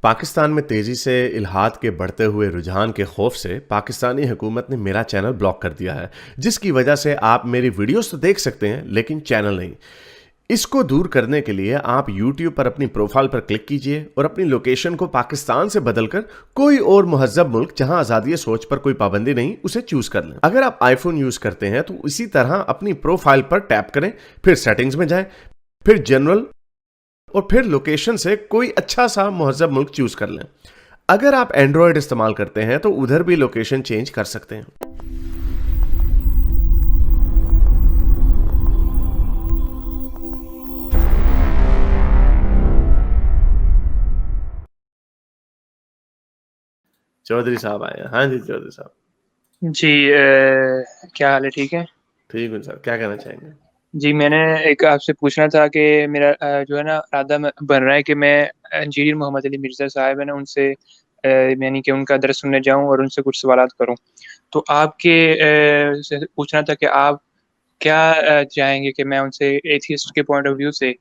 پاکستان میں تیزی سے الحاد کے بڑھتے ہوئے رجحان کے خوف سے پاکستانی حکومت نے میرا چینل بلاک کر دیا ہے، جس کی وجہ سے آپ میری ویڈیوز تو دیکھ سکتے ہیں لیکن چینل نہیں۔ اس کو دور کرنے کے لیے آپ یوٹیوب پر اپنی پروفائل پر کلک کیجئے اور اپنی لوکیشن کو پاکستان سے بدل کر کوئی اور مہذب ملک جہاں آزادی سوچ پر کوئی پابندی نہیں اسے چوز کر لیں۔ اگر آپ آئی فون یوز کرتے ہیں تو اسی طرح اپنی پروفائل پر ٹیپ کریں، پھر سیٹنگز میں جائیں، پھر جنرل اور پھر لوکیشن سے کوئی اچھا سا مہذب ملک چوز کر لیں۔ اگر آپ اینڈرائیڈ استعمال کرتے ہیں تو ادھر بھی لوکیشن چینج کر سکتے ہیں۔ چودھری صاحب آئے ہیں۔ ہاں جی چودھری صاحب جی کیا حال ہے؟ ٹھیک ہے، ٹھیک ہے سر، کیا کہنا چاہیں گے؟ جی میں نے ایک آپ سے پوچھنا تھا کہ میرا جو ہے نا ارادہ بن رہا ہے کہ میں انجینئر محمد علی مرزا صاحب ہے نا ان سے یعنی کہ ان کا درس سننے جاؤں اور ان سے کچھ سوالات کروں۔ تو آپ کے سے پوچھنا تھا کہ آپ کیا چاہیں گے کہ میں ان سے ایتھیسٹ کے پوائنٹ آف ویو سے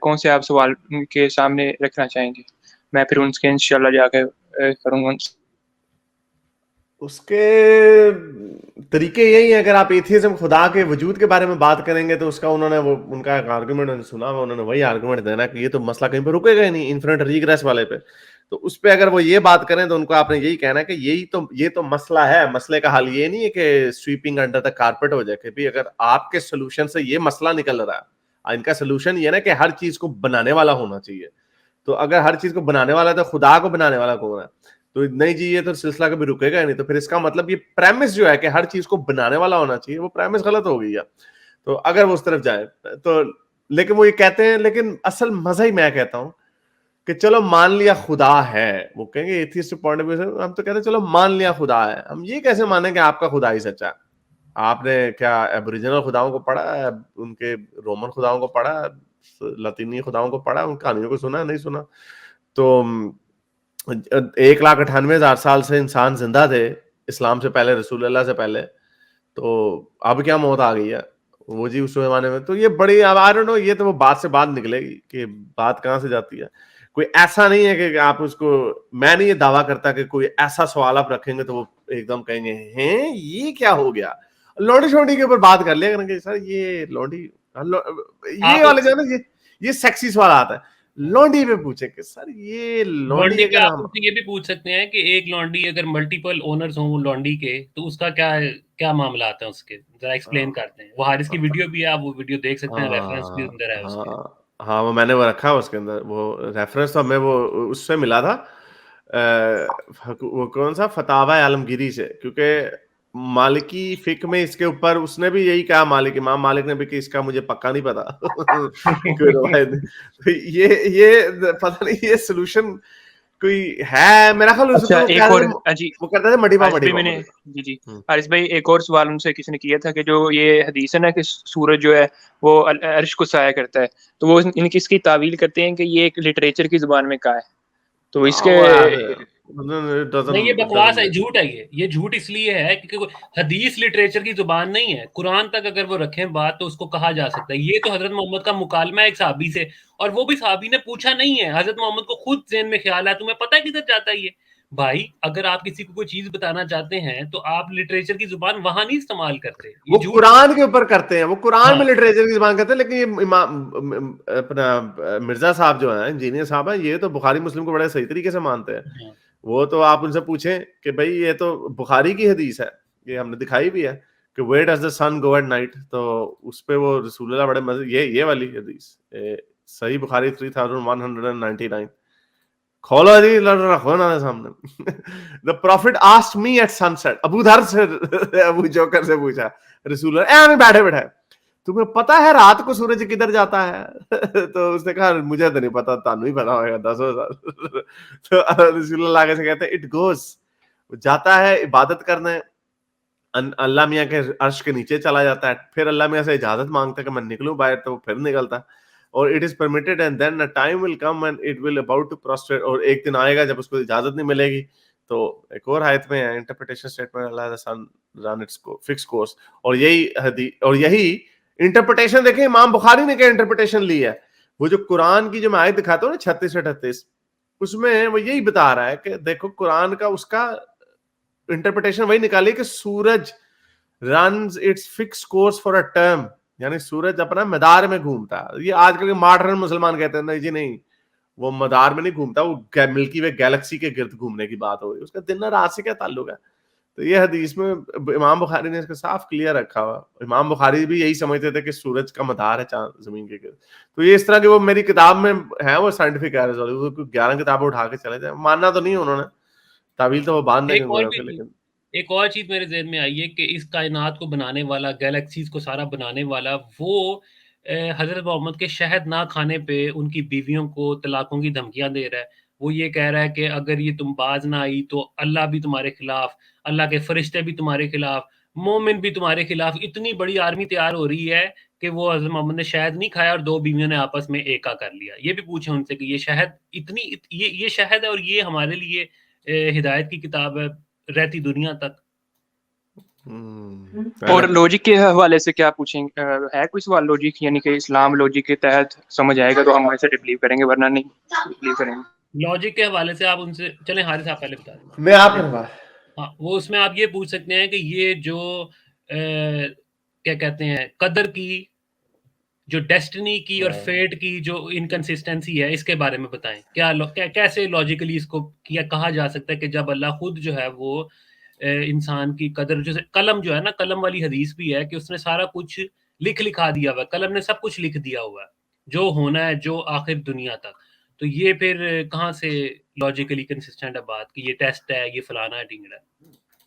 کون سے آپ سوال ان کے سامنے رکھنا چاہیں گے؟ میں پھر ان کے انشاءاللہ جا کے کروں گا۔ اس کے طریقے یہی ہیں، اگر آپ ایتھیزم خدا کے وجود کے بارے میں بات کریں گے تو اس کا انہوں نے وہ ان کا ایک آرگومنٹ سنا ہوا، انہوں نے وہی آرگومنٹ دینا کہ یہ تو مسئلہ کہیں پہ رکے گا ہی نہیں، انفینٹ ریگریس والے پہ۔ تو اس پہ اگر وہ یہ بات کریں تو ان کو آپ نے یہی کہنا ہے کہ یہ تو مسئلہ ہے، مسئلے کا حل یہ نہیں ہے کہ سویپنگ انڈر دا کارپیٹ ہو جائے کہ بھی اگر آپ کے سولوشن سے یہ مسئلہ نکل رہا ہے، ان کا سولوشن یہ نا کہ ہر چیز کو بنانے والا ہونا چاہیے۔ تو اگر ہر چیز کو بنانے والا ہے تو خدا کو بنانے والا کون ہے؟ تو نہیں جی، یہ تو سلسلہ کبھی رکے گا نہیں۔ تو پھر اس کا مطلب یہ پریمس جو ہے کہ ہر چیز کو بنانے والا ہونا چاہیے، وہ پریمس غلط ہو گئی ہے۔ تو اگر وہ اس طرف جائیں تو لیکن وہ یہ کہتے ہیں، لیکن اصل مزہ ہی میں کہتا ہوں کہ چلو مان لیا خدا ہے، وہ کہیں گے ایتھیسٹ پوائنٹ آف ویو سے ہم تو کہتے ہیں چلو مان لیا خدا ہے، ہم یہ کیسے مانیں کہ آپ کا خدا ہی سچا ہے؟ آپ نے کیا ایبوریجنل خداؤں کو پڑھا ہے؟ ان کے رومن خداؤں کو پڑھا ہے؟ لاطینی خداؤں کو پڑھا؟ ان کہانیوں کو سنا نہیں سنا؟ تو 1,98,000 سال سے انسان زندہ تھے، اسلام سے پہلے، رسول اللہ سے پہلے، تو اب کیا موت آ گئی ہے وہ جی اس زمانے میں؟ تو یہ بڑی آئی ڈونٹ نو، یہ تو وہ بات سے بات نکلے گی کہ بات کہاں سے جاتی ہے۔ کوئی ایسا نہیں ہے کہ آپ اس کو، میں نہیں یہ دعویٰ کرتا کہ کوئی ایسا سوال آپ رکھیں گے تو وہ ایک دم کہیں گے ہیں یہ کیا ہو گیا، لونڈی شونڈی کے اوپر بات کر لیا کریں گے سر، یہ لونڈی یہ آپ والے جو ہے نا یہ سیکسی سوالات ہیں۔ لونڈی پہ پوچھے کہ سر یہ لونڈی لونڈی کا اگر آپ ہم، ان سے یہ بھی پوچھ سکتے ہیں کہ ایک لونڈی اگر ملٹیپل اونرز ہوں لونڈی کے تو اس کا کیا معاملات ہیں، اس کے ذرا ایکسپلین کرتے ہیں۔ وہ حارث کی ویڈیو بھی ہے، آپ وہ ویڈیو دیکھ سکتے ہیں، ریفرنس بھی اندر ہے اس کے۔ ہاں وہ میں نے وہ رکھا اس کے اندر، وہ ریفرنس تو ہمیں وہ اس سے ملا تھا، وہ کون سا فتاوی عالمگیری سے، کیونکہ مالکی فقہ میں اس کے اوپر اس نے بھی یہی کہا، امام مالک نے بھی کہ اس کا مجھے پکا نہیں پتا کوئی روایت یہ پتہ نہیں یہ سولوشن کوئی ہے، میرا خیال اچھا ایک اور جی وہ کہتے تھے مٹی پا حارث بھائی، میں نے جی حارث بھائی ایک اور سوال ان سے کسی نے کیا تھا کہ جو یہ حدیث ہے نا کہ سورج جو ہے وہ عرش کو سایہ کرتا ہے، تو وہ ان کی اس کی تعویل کرتے ہیں کہ یہ ایک لٹریچر کی زبان میں کہا ہے، تو اس کے نہیں یہ بکواس ہے، جھوٹ ہے، یہ جھوٹ اس لیے ہے کیونکہ حدیث لٹریچر کی زبان نہیں ہے۔ قرآن تک اگر وہ رکھیں بات تو اس کو کہا جا سکتا ہے۔ یہ تو حضرت محمد کا مکالمہ ہے ایک صحابی سے، اور وہ بھی صحابی نے پوچھا نہیں ہے، حضرت محمد کو خود ذہن میں خیال ہے، تمہیں پتہ ہے کدھر جاتا ہے یہ؟ بھائی اگر آپ کسی کو کوئی چیز بتانا چاہتے ہیں تو آپ لٹریچر کی زبان وہاں نہیں استعمال کرتے، وہ قرآن کے اوپر کرتے ہیں، وہ قرآن میں لٹریچر کی زبان کرتے ہیں۔ لیکن یہ امام اپنا مرزا صاحب جو ہیں، انجینئر صاحب ہیں، یہ تو بخاری مسلم کو بڑے صحیح طریقے سے مانتے ہیں۔ وہ تو آپ ان سے پوچھیں کہ بھائی یہ تو بخاری کی حدیث ہے، یہ ہم نے دکھائی بھی ہے کہ where does the sun go at night, تو اس پہ وہ رسول اللہ بڑے مزے، یہ والی حدیث صحیح بخاری 3199 کھولو جی، رکھو نا سامنے۔ The prophet asked me at sunset، ابو دھر سے ابو جوکر سے پوچھا رسول اللہ میں بیٹھے بیٹھے تمہیں پتا ہے رات کو سورج کدھر جاتا ہے؟ تو اس نے کہا مجھے تو نہیں پتا، تانوں ہی پتا ہوگا 10,000۔ تو رسول اللہ آگے سے کہتے ہیں اٹ گوز، جاتا ہے عبادت کرنے، اللہ میاں کے عرش کے نیچے چلا جاتا ہے، پھر اللہ میاں سے اجازت مانگتا ہے کہ میں نکلوں باہر، تو وہ پھر نکلتا ہے، اور it is permitted and then a time will come and it will about to prostrate، اور ایک دن آئے گا جب اس کو اجازت نہیں ملے گی۔ تو ایک اور آیت میں ہے interpretation statement Allah the sun run its fixed course، اور یہی انٹرپریٹیشن امام بخاری نے کیا انٹرپریٹیشن لی ہے، وہ جو قرآن کی جو میں آیت دکھاتا ہوں نا 36 سے 38، اس میں وہ یہی بتا رہا ہے کہ دیکھو قرآن کا اس کا انٹرپریٹیشن وہی نکالی کہ سورج runs its fixed course for a term, یعنی سورج اپنا مدار میں گھومتا ہے. یہ آج کل کے ماڈرن مسلمان کہتے ہیں نہیں جی نہیں، وہ مدار میں نہیں گھومتا، وہ ملکی وے گیلیکسی کے گرد گھومنے کی بات ہو رہی ہے، اس کا دن رات سے کیا تعلق ہے؟ تو یہ حدیث میں امام بخاری نے اس کا صاف کلیئر رکھا ہوا. امام بخاری بھی یہی سمجھتے تھے کہ سورج کا مدار ہے چاند زمین کے گرد. تو یہ اس طرح کی وہ میری کتاب میں ہے، وہ سائنٹیفک ایررز والی، وہ 11 کتابیں اٹھا کے چلے جائیں، ماننا تو نہیں انہوں نے، تعویل تو وہ باندھ دیں گے. لیکن ایک اور چیز میرے ذہن میں آئی ہے کہ اس کائنات کو بنانے والا، گیلیکسیز کو سارا بنانے والا، وہ حضرت محمد کے شہد نہ کھانے پہ ان کی بیویوں کو طلاقوں کی دھمکیاں دے رہا ہے. وہ یہ کہہ رہا ہے کہ اگر یہ تم باز نہ آئی تو اللہ بھی تمہارے خلاف، اللہ کے فرشتے بھی تمہارے خلاف، مومن بھی تمہارے خلاف. اتنی بڑی آرمی تیار ہو رہی ہے کہ وہ حضرت محمد نے شہد نہیں کھایا اور 2 بیویوں نے آپس میں ایکا کر لیا. یہ بھی پوچھیں ان سے کہ یہ شہد یہ شہد ہے اور یہ ہمارے لیے ہدایت کی کتاب ہے رہتی دنیا تک. اور لوجک کے حوالے سے کیا پوچھیں گے؟ ہے کوئی سوال لوجک، یعنی کہ اسلام لوجک کے تحت سمجھ آئے گا تو ہم ایسے بلیو کریں گے، ورنہ نہیں بلیو کریں گے. لاجک کے حوالے سے آپ ان سے چلیں، حارث صاحب پہلے بتا دیں. میں آپ ہاں، وہ اس میں آپ یہ پوچھ سکتے ہیں کہ یہ جو کیا کہتے ہیں قدر کی، جو ڈیسٹنی کی اور فیٹ کی جو انکنسسٹنسی ہے، اس کے بارے میں بتائیں. کیسے لاجیکلی اس کو کہا جا سکتا ہے کہ جب اللہ خود جو ہے وہ انسان کی قدر، جو قلم جو ہے نا، قلم والی حدیث بھی ہے کہ اس نے سارا کچھ لکھا دیا ہوا ہے، قلم نے سب کچھ لکھ دیا ہوا ہے جو ہونا ہے، جو آخر دنیا تک. تو یہ پھر کہاں سے لاجیکلی کنسسٹنٹ ہے بات کہ یہ ٹیسٹ ہے، یہ فلانا ہے، ڈنگڑا ہے.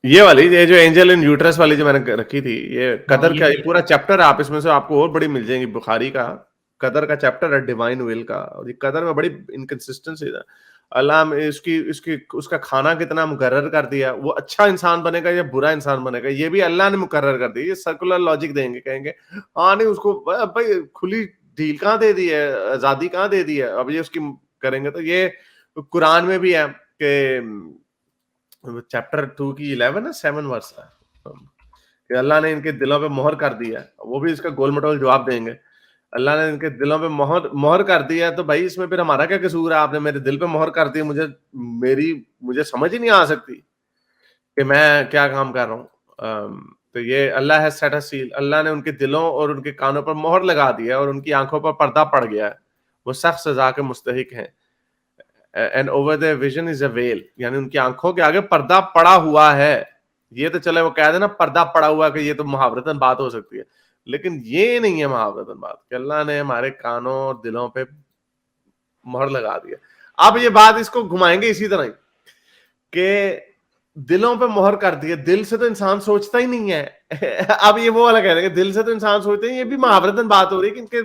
یہ والی یہ جو اینجل ان یوٹرس والی جو میں نے رکھی تھی، یہ قدر کا پورا چیپٹر ہے. آپ اس میں سے آپ کو اور بڑی مل جائیں گی. بخاری کا قدر کا چیپٹر ہے، ڈیوائن ول کا. اور یہ قدر میں بڑی انکنسسٹنسی ہے. اللہ نے اس کا کھانا کتنا مقرر کر دیا، وہ اچھا انسان بنے گا یا برا انسان بنے گا یہ بھی اللہ نے مقرر کر دیا. یہ سرکولر لاجک دیں گے، کہیں گے ہاں نہیں اس کو بھائی کھلی ڈھیل کہاں دے دی ہے، آزادی کہاں دے دی ہے، اب یہ اس کی کریں گے. تو یہ قرآن میں بھی ہے کہ چیپٹر 2 کی 11 ہے 7 ورس ہے کہ اللہ نے ان کے دلوں پہ مہر کر دیا. وہ بھی اس کا گول مٹول جواب دیں گے. اللہ نے ان کے دلوں پہ مہر کر دیا، تو بھائی اس میں پھر ہمارا کیا قصور ہے؟ آپ نے میرے دل پہ مہر کر دی، مجھے سمجھ ہی نہیں آ سکتی کہ میں کیا کام کر رہا ہوں. تو یہ اللہ ہے سیٹ اے سیل، اللہ نے ان کے دلوں اور ان کے کانوں پر مہر لگا دیا اور ان کی آنکھوں پر پردہ پڑ گیا ہے. وہ سخت سزا کے مستحق ہیں. And over their vision is a veil، یعنی ان کی آنکھوں کے آگے پردہ پڑا ہوا ہے. یہ تو چلے وہ کہہ دیں نا پردہ پڑا ہوا کہ یہ تو محاورتاً بات ہو سکتی ہے، لیکن یہ نہیں ہے محاورتاً بات کہ اللہ نے ہمارے کانوں اور دلوں پہ مہر لگا دیا. اب یہ بات اس کو گھمائیں گے اسی طرح ہی کہ دلوں پہ مہر کر دی. دل سے تو انسان سوچتا ہی نہیں ہے. اب یہ وہ والا کہہ رہے ہیں کہ دل سے تو انسان سوچتے ہیں، یہ بھی محاورتاً بات ہو رہی ہے کہ ان کے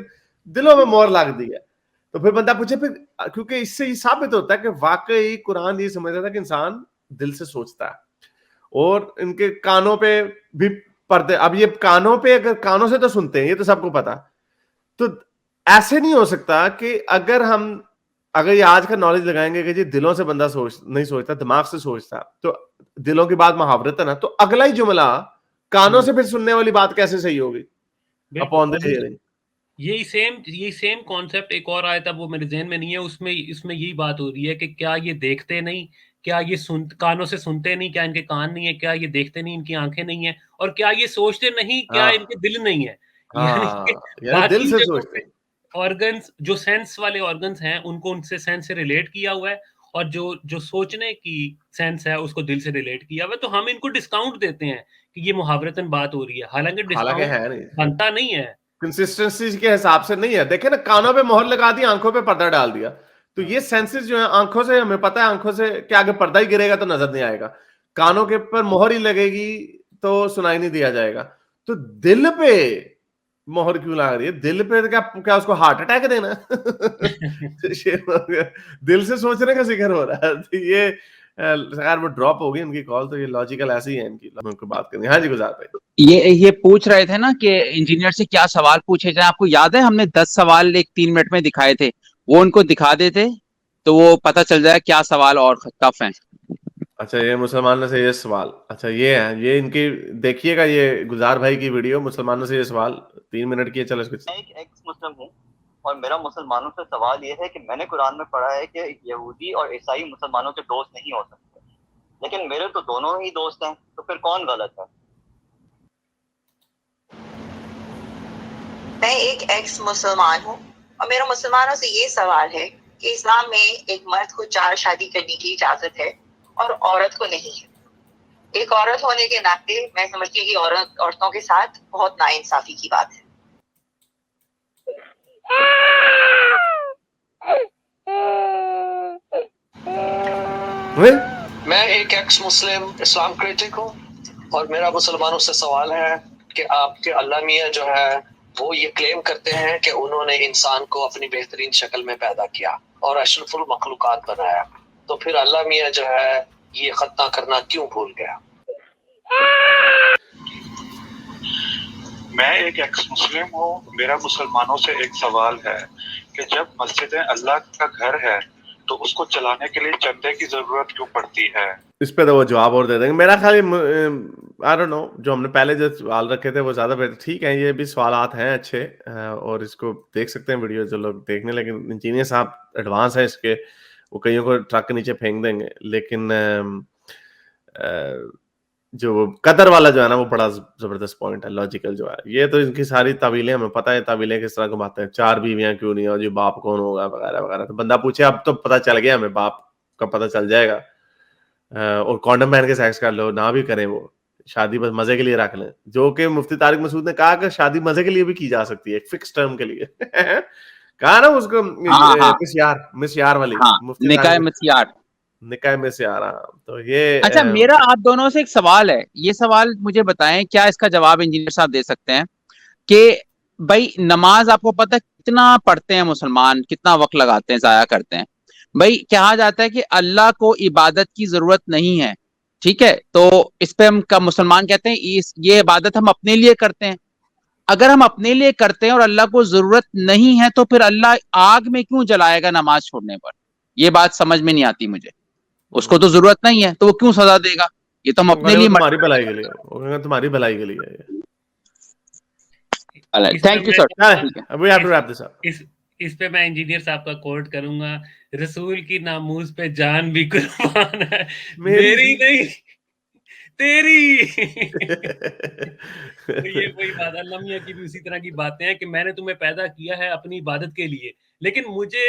دلوں میں مہر لگ دی ہے. تو پھر بندہ پوچھے پھر، کیونکہ اس سے یہ ثابت ہوتا ہے کہ واقعی قرآن یہ سمجھتا تھا کہ انسان دل سے سوچتا ہے. اور ان کے کانوں پہ بھی پردے. اب یہ کانوں پہ، اگر کانوں سے تو سنتے ہیں، یہ تو سب کو پتا. تو ایسے نہیں ہو سکتا کہ اگر یہ آج کا نالج لگائیں گے کہ جی دلوں سے بندہ نہیں سوچتا، دماغ سے سوچتا، تو دلوں کی بات محاورت ہے نا، تو اگلا ہی جملہ کانوں سے پھر سننے والی بات کیسے صحیح ہوگی؟ Upon the hearing. یہی سیم کانسیپٹ ایک اور آیا تھا، وہ میرے ذہن میں نہیں ہے. اس میں یہی بات ہو رہی ہے کہ کیا یہ دیکھتے نہیں، کیا یہ کانوں سے سنتے نہیں، کیا ان کے کان نہیں ہے، کیا یہ دیکھتے نہیں، ان کی آنکھیں نہیں ہیں، اور کیا یہ سوچتے نہیں، کیا ان کے دل نہیں ہے. یعنی دل سے سوچتے ہیں. آرگنز جو سینس والے آرگنز ہیں ان کو ان سے سینس سے ریلیٹ کیا ہوا ہے، اور جو سوچنے کی سینس ہے اس کو دل سے ریلیٹ کیا ہوا ہے. تو ہم ان کو ڈسکاؤنٹ دیتے ہیں کہ یہ محاورتاً بات ہو رہی ہے، حالانکہ ڈسکاؤنٹ بنتا نہیں ہے، کنسسٹنسی کے حساب سے نہیں ہے. دیکھیں نا، کانوں پہ مہر لگا دی، آنکھوں پہ پردہ ڈال دیا. تو یہ سینسز جو ہیں، آنکھوں سے ہمیں پتا ہے، آنکھوں سے کہ آگے پردہ ہی گرے گا تو نظر نہیں آئے گا. کانوں کے پر مہر ہی لگے گی تو سنائی نہیں دیا جائے گا. تو دل پہ مہر کیوں لگ رہی ہے؟ دل پہ کیا اس کو ہارٹ اٹیک دینا؟ دل سے سوچنے کا ذکر ہو رہا ہے. یہ خیر وہ ڈراپ ہوگی ان کی کال، تو یہ لاجیکل ایسے ہی ہے ان کی بات کرنی. ہاں جی گزار بھائی، یہ پوچھ رہے تھے نا کہ انجینئر سے کیا سوال پوچھے جائیں. آپ کو یاد ہے ہم نے 10 سوال 3 منٹ میں دکھائے تھے، وہ ان کو دکھا دیتے تو وہ پتہ چل جائے کیا سوال اور ٹف ہیں. اچھا یہ مسلمانوں سے یہ سوال، اچھا یہ ہے، یہ ان کی دیکھیے گا، یہ گزار بھائی کی ویڈیو مسلمانوں سے یہ سوال 3 منٹ کی ہے. چلو اس کو، ایک ایکس مسلم ہوں اور میرا مسلمانوں سے سوال یہ ہے کہ میں نے قرآن میں پڑھا ہے کہ یہودی اور عیسائی مسلمانوں کے دوست نہیں ہو سکتے، لیکن میرے تو دونوں ہی دوست ہیں، تو پھر کون غلط ہے؟ میں ایک ایکس مسلمان ہوں اور میرا مسلمانوں سے یہ سوال ہے کہ اسلام میں ایک مرد کو 4 شادی کرنے کی اجازت ہے اور عورت کو نہیں ہے۔ ایک عورت ہونے کے ناطے میں سمجھتی ہوں کہ عورتوں کے ساتھ بہت ناانصافی کی بات ہے۔ میں ایک ایکس مسلم اسلام کریٹک ہوں اور میرا مسلمانوں سے سوال ہے کہ آپ کے اللہ میاں جو ہے وہ یہ کلیم کرتے ہیں کہ انہوں نے انسان کو اپنی بہترین شکل میں پیدا کیا اور اشرف المخلوقات بنایا، تو پھر اللہ میاں جو ہے یہ ختنہ کرنا کیوں بھول گیا؟ میں ایک ایکس مسلم ہوں، میرا مسلمانوں سے ایک سوال ہے کہ جب مسجدیں اللہ کا گھر ہے تو اس کو چلانے کے لیے چندے کی ضرورت کیوں پڑتی ہے؟ اس پہ تو وہ جواب اور دے دیں گے. میرا خیال آئی ڈونٹ نو، جو ہم نے پہلے جو سوال رکھے تھے وہ زیادہ بہتر. ٹھیک ہے، یہ بھی سوالات ہیں اچھے اور اس کو دیکھ سکتے ہیں ویڈیو جو لوگ دیکھنے، لیکن انجینئر صاحب ایڈوانس ہیں اس کے، وہ کئیوں کو ٹرک کے نیچے پھینک دیں گے. لیکن جو قدر والا جو ہے نا وہ بڑا زبردست پوائنٹ ہے، لاجیکل جو ہے. یہ تو ان کی ساری تعویلیں ہمیں پتہ ہے، تعویلیں کس طرح گھماتے ہیں. 4 بیویاں کیوں نہیں، اور جی باپ کون ہوگا وغیرہ وغیرہ. تو بندہ پوچھے اب تو پتہ چل گیا ہمیں، باپ کا پتہ چل جائے گا. اور کانڈم پہن کے سیکس کر لو، نہ بھی کریں، وہ شادی بس مزے کے لیے رکھ لیں. جو کہ مفتی طارق مسعود نے کہا کہ شادی مزے کے لیے بھی کی جا سکتی ہے، ایک فکس ٹرم کے لیے. کہا نا اس کو مسیار والی نکاح مسیار، نکاح میں سے آ رہا. تو یہ اچھا میرا آپ دونوں سے ایک سوال ہے، یہ سوال مجھے بتائیں، کیا اس کا جواب انجینئر صاحب دے سکتے ہیں کہ بھائی نماز آپ کو پتہ کتنا پڑھتے ہیں مسلمان، کتنا وقت لگاتے ہیں، ضائع کرتے ہیں. بھائی کہا جاتا ہے کہ اللہ کو عبادت کی ضرورت نہیں ہے، ٹھیک ہے، تو اس پہ ہم مسلمان کہتے ہیں یہ عبادت ہم اپنے لیے کرتے ہیں. اگر ہم اپنے لیے کرتے ہیں اور اللہ کو ضرورت نہیں ہے تو پھر اللہ آگ میں کیوں جلائے گا نماز چھوڑنے پر؟ یہ بات سمجھ میں نہیں آتی مجھے. اس کو تو ضرورت نہیں ہے تو وہ کیوں سزا دے گا؟ یہ تو ہم اپنے لیے، تمہاری بھلائی کے لیے، تمہاری بھلائی کے لیے. Thank you sir. اس پہ میں انجینئر صاحب کا کوٹ کروں گا، رسول کی ناموز پہ جان بھی قربان ہے، میری نہیں تیری. یہ وہی بات، اللہ میاں کی بھی اسی طرح کی باتیں ہیں کہ میں نے تمہیں پیدا کیا ہے اپنی عبادت کے لیے، لیکن مجھے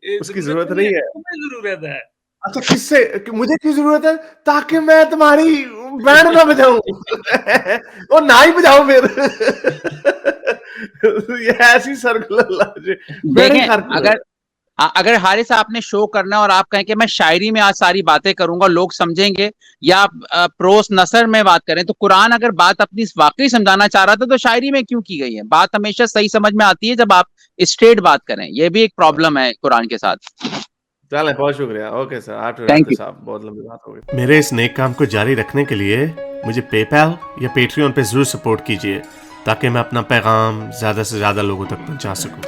اس کی ضرورت نہیں ہے، تمہیں ضرورت ہے. اچھا کس سے مجھے کی ضرورت ہے؟ تاکہ میں تمہاری بینڈ نہ بجاؤں اور نہ ہی بجاؤں. پھر یہ ایسی سرکل. اگر حارث آپ نے شو کرنا اور آپ کہیں کہ میں شاعری میں آج ساری باتیں کروں گا، لوگ سمجھیں گے، یا پروس نثر میں بات کریں، تو قرآن اگر بات اپنی واقعی سمجھانا چاہ رہا تھا تو شاعری میں کیوں کی گئی ہے؟ بات ہمیشہ صحیح سمجھ میں آتی ہے جب آپ اسٹریٹ بات کریں. یہ بھی ایک پرابلم ہے قرآن کے ساتھ. چلیں بہت شکریہ. اوکے سر، صاحب بہت لمبی بات ہو گئی. میرے اس نیک کام کو جاری رکھنے کے لیے مجھے پے پیل یا پیٹریون پہ ضرور سپورٹ کیجیے تاکہ میں اپنا پیغام زیادہ سے زیادہ لوگوں تک پہنچا سکوں.